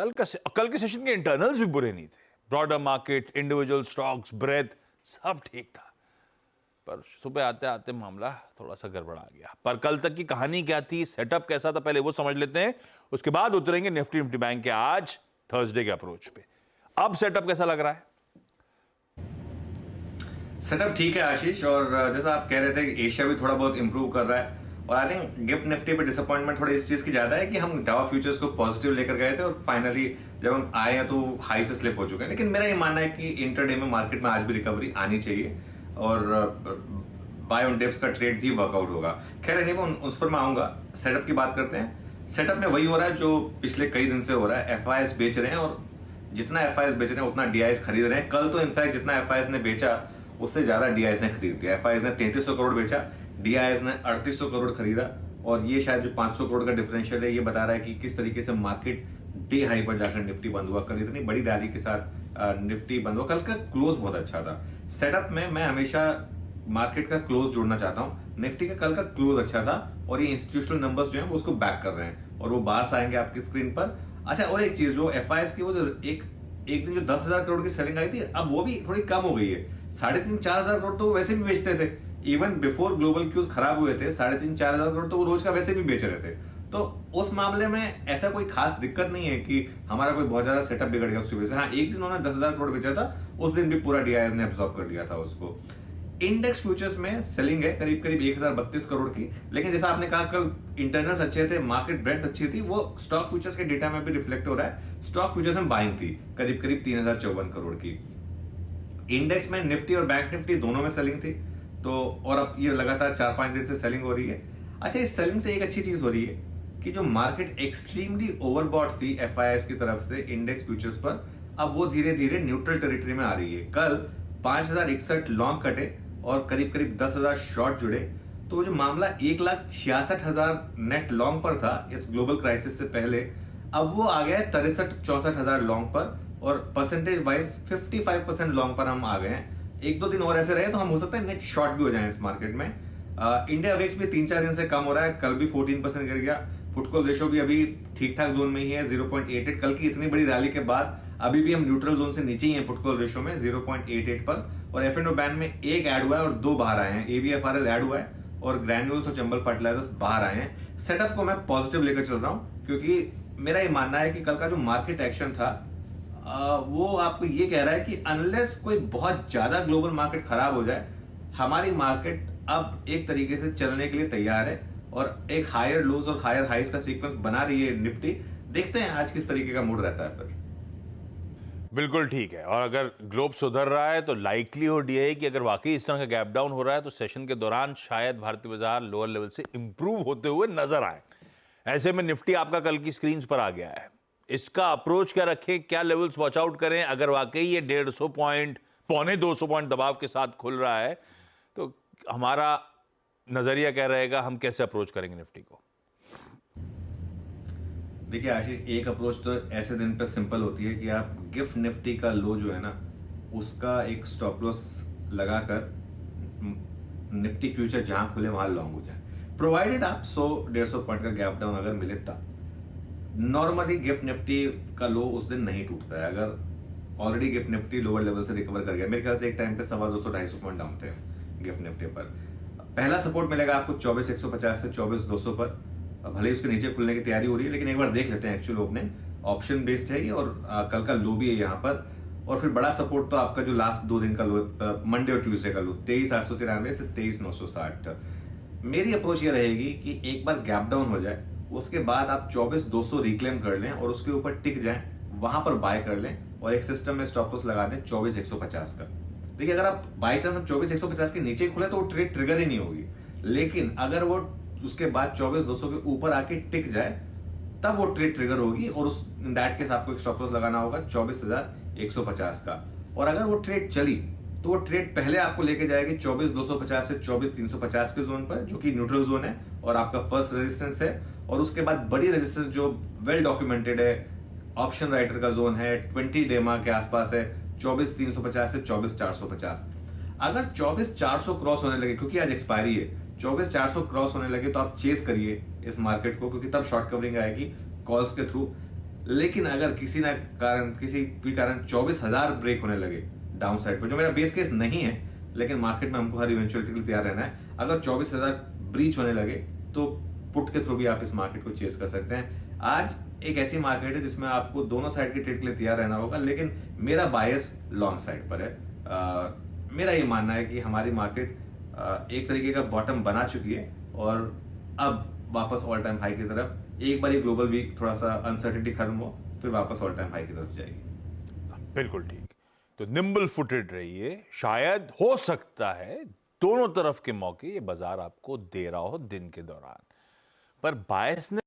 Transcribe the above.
कल के सेशन के इंटरनल्स भी बुरे नहीं थे। Broader market, individual stocks, breadth सब ठीक था, पर सुबह आते आते मामला थोड़ा सा गड़बड़ा गया। पर कल तक की कहानी क्या थी, सेटअप कैसा था, पहले वो समझ लेते हैं, उसके बाद उतरेंगे निफ्टी बैंक के आज थर्सडे के अप्रोच पे। अब सेटअप कैसा लग रहा है? सेटअप ठीक है आशीष, और जैसा आप कह रहे थे कि एशिया भी थोड़ा बहुत इंप्रूव कर रहा है, और आई थिंक गिफ्ट निफ्टी पे डिसअपॉइंटमेंट थोड़ी इस चीज की ज्यादा है कि हम डाउ फ्यूचर्स को पॉजिटिव लेकर गए थे और फाइनली जब हम आए हैं तो हाई से स्लिप हो चुके हैं। लेकिन मेरा ये मानना है कि इंटरडे में मार्केट में आज भी रिकवरी आनी चाहिए और बाय ऑन डिप्स का ट्रेड भी वर्कआउट होगा। खैर नहीं, मैं उस पर मैं आऊंगा। सेटअप की बात करते हैं। सेटअप में वही हो रहा है जो पिछले कई दिन से हो रहा है, एफआईएस बेच रहे हैं, और जितना एफआईएस बेच रहे हैं उतना डीआईएस खरीद रहे हैं। कल तो इनफैक्ट जितना एफआईएस ने बेचा उससे ज्यादा डीआईएस ने खरीद दिया। एफआईएस ने 3300 करोड़ बेचा, डीआईएस ने 3800 करोड़ खरीदा, और ये शायद जो 500 करोड़ का डिफरेंशियल है ये बता रहा है कि किस तरीके से मार्केट डे हाई पर जाकर निफ्टी बंद हुआ। कल इतनी बड़ी रैली के साथ निफ्टी बंद हुआ। कल का क्लोज बहुत अच्छा था। सेटअप में मैं हमेशा मार्केट का क्लोज जोड़ना चाहता हूं। निफ्टी का कल का क्लोज अच्छा था और ये इंस्टीट्यूशनल नंबर्स जो हैं वो उसको बैक कर रहे हैं और वो बाहर आएंगे आपकी स्क्रीन पर। अच्छा, और एक चीज, जो एफआईएस की वो जो एक दिन जो 10,000 करोड़ की सेलिंग आई थी, अब वो भी थोड़ी कम हो गई है। 3,500-4,000 करोड़ तो वो वैसे भी बेचते थे। इवन बिफोर ग्लोबल क्यूज खराब हुए थे, 3,500-4,000 करोड़ तो वो रोज का वैसे भी बेच रहे थे। तो उस मामले में ऐसा कोई खास दिक्कत नहीं है कि हमारा कोई बहुत ज्यादा सेटअप बिगड़ गया उसकी वजह से। हाँ, एक दिन उन्होंने 10,000 करोड़ बेचा था, उस दिन भी पूरा डीआईएस ने एब्जॉर्ब कर लिया था उसको। इंडेक्स फ्यूचर्स में सेलिंग है करीब करीब 1,032 करोड़ की। लेकिन जैसा आपने कहा कल इंटरनल्स अच्छे थे, मार्केट ब्रेड्थ अच्छी थी, वो स्टॉक फ्यूचर्स के डेटा में भी रिफ्लेक्ट हो रहा है। स्टॉक फ्यूचर्स में बाइंग थी करीब करीब 3,054 करोड़ की। इंडेक्स में निफ्टी और बैंक निफ्टी दोनों में सेलिंग थी, तो और अब ये लगातार 4-5 दिन से सेलिंग हो रही है। अच्छा, इस सेलिंग से एक अच्छी चीज हो रही है कि जो मार्केट एक्सट्रीमली ओवरबॉट थी एफआईएस की तरफ से इंडेक्स फ्यूचर्स पर, अब वो धीरे धीरे न्यूट्रल टेरिटरी में आ रही है। कल 5,061 लॉन्ग कटे और करीब करीब 10,000 शॉर्ट जुड़े, तो वो जो मामला 1,66,000 नेट लॉन्ग पर था इस ग्लोबल क्राइसिस से पहले, अब वो आ गया है 63-64,000 लॉन्ग पर, और परसेंटेज वाइज 55% लॉन्ग पर हम आ गए हैं। 1-2 दिन और ऐसे रहे तो हम हो सकता है नेट शॉर्ट भी हो जाए इस मार्केट में। इंडिया वेक्स भी 3-4 दिन से कम हो रहा है, कल भी 14% गिर गया। फुटकॉल रेशो भी अभी ठीक ठाक जोन में ही है, 0.88। कल की इतनी बड़ी रैली के बाद अभी भी हम न्यूट्रल जोन से नीचे ही हैं फुटकॉल रेशो में 0.88 पर। और एफ&ओ बैन में एक ऐड हुआ है और 2 बाहर आए हैं। एबीएफआरएल ऐड हुआ है और ग्रैन्यूल्स और चंबल फर्टिलाइजर्स बाहर आए हैं। सेटअप को मैं पॉजिटिव लेकर चल रहा हूं, क्योंकि मेरा ये मानना है कि कल का जो मार्केट एक्शन था वो आपको ये कह रहा है कि अनलेस कोई बहुत ज्यादा ग्लोबल मार्केट खराब हो जाए, हमारी मार्केट अब एक तरीके से चलने के लिए तैयार है और एक हायर लोज और हायर हाइस का सीक्वेंस बना रही है निफ्टी। देखते हैं आज किस तरीके का मूड रहता है फिर। बिल्कुल ठीक है, और अगर ग्लोब सुधर रहा है तो लाइक्लीहुड ये है कि अगर वाकई इस तरह का गैप डाउन हो रहा है तो सेशन के दौरान शायद भारतीय बाजार लोअर लेवल से इंप्रूव होते हुए नजर आए। ऐसे में निफ्टी आपका कल की स्क्रीन पर आ गया है, इसका अप्रोच क्या रखें, क्या लेवल्स वॉच आउट करें? अगर वाकई ये 150 पॉइंट, 250 पॉइंट दबाव के साथ खुल रहा है तो हमारा नजरिया क्या रहेगा, हम कैसे अप्रोच करेंगे निफ्टी को? देखिए आशीष, एक अप्रोच तो ऐसे दिन पे सिंपल होती है कि आप गिफ्ट निफ्टी का लो जो है ना, उसका एक स्टॉप लॉस लगाकर निफ्टी फ्यूचर जहां खुले वहां लॉन्ग हो जाए, प्रोवाइडेड आप 100-150 पॉइंट का गैप डाउन अगर मिले तब। नॉर्मली गिफ्ट निफ्टी का लो उस दिन नहीं टूटता है। अगर already gift Nifty lower level से रिकवर कर गया, मेरे ख्याल से एक टाइम पे 250-250 पॉइंट डाउन थे गिफ्ट निफ्टी पर। पहला सपोर्ट मिलेगा आपको 24,150 से 24,200 पर। भले ही उसके नीचे खुलने की तैयारी हो रही है, लेकिन एक बार देख लेते हैं। एक्चुअल ओपनिंग ऑप्शन बेस्ड है ये, और कल का लो भी है यहाँ पर। और फिर बड़ा सपोर्ट तो आपका जो लास्ट 2 दिन का लो, मंडे और ट्यूसडे का लो, 23,893 से 23,960। मेरी अप्रोच ये रहेगी कि एक बार गैप डाउन हो जाए, उसके बाद आप 24,200 रिक्लेम कर लें और उसके ऊपर टिक जाएं, वहां पर बाय कर लें और एक सिस्टम में स्टॉप लॉस लगा दें 24,150 का। देखिए, अगर आप बाई चांस 24,150 के नीचे खुले तो वो ट्रेड ट्रिगर ही नहीं होगी, लेकिन अगर वो उसके बाद 24,200 के ऊपर आके टिक जाए तब वो ट्रेड ट्रिगर होगी, और उस इन दैट केस आपको एक स्टॉप लॉस लगाना होगा 24,150 का। और अगर वो ट्रेड चली तो वो ट्रेड पहले आपको लेके जाएगी 24,250 से 24,350 के जोन पर, जो कि न्यूट्रल जोन है और आपका फर्स्ट रेजिस्टेंस है। और उसके बाद बड़ी रेजिस्टेंस जो वेल डॉक्यूमेंटेड है, ऑप्शन राइटर का जोन है, 20 डेमा के आसपास है, 24,350 से 24,450। अगर 24,400 क्रॉस होने लगे, क्योंकि आज एक्सपायरी है, 24,400 क्रॉस होने लगे तो आप चेस करिए इस मार्केट को, क्योंकि तब शॉर्ट कवरिंग आएगी कॉल्स के थ्रू। लेकिन अगर किसी भी कारण 24,000 ब्रेक होने लगे डाउन साइड पर, जो मेरा बेस केस नहीं है, लेकिन मार्केट में हमको हर इवेंचुअलिटी के लिए तैयार रहना है। अगर 24,000 ब्रीच होने लगे तो पुट के थ्रू भी आप इस मार्केट को चेस कर सकते हैं। आज एक ऐसी मार्केट है जिसमें आपको दोनों साइड के ट्रेड के लिए तैयार रहना होगा, लेकिन मेरा बायस लॉन्ग साइड पर है। मेरा ये मानना है कि हमारी मार्केट एक तरीके का बॉटम बना चुकी है और अब वापस ऑल टाइम हाई की तरफ, एक बार ये ग्लोबल वीक थोड़ा सा अनसर्टेनिटी खत्म हो, फिर वापस ऑल टाइम हाई की तरफ जाएगी। बिल्कुल ठीक। तो निम्बल फुटेड रहिए, शायद हो सकता है दोनों तरफ के मौके ये बाजार आपको दे रहा हो दिन के दौरान, पर बायस ने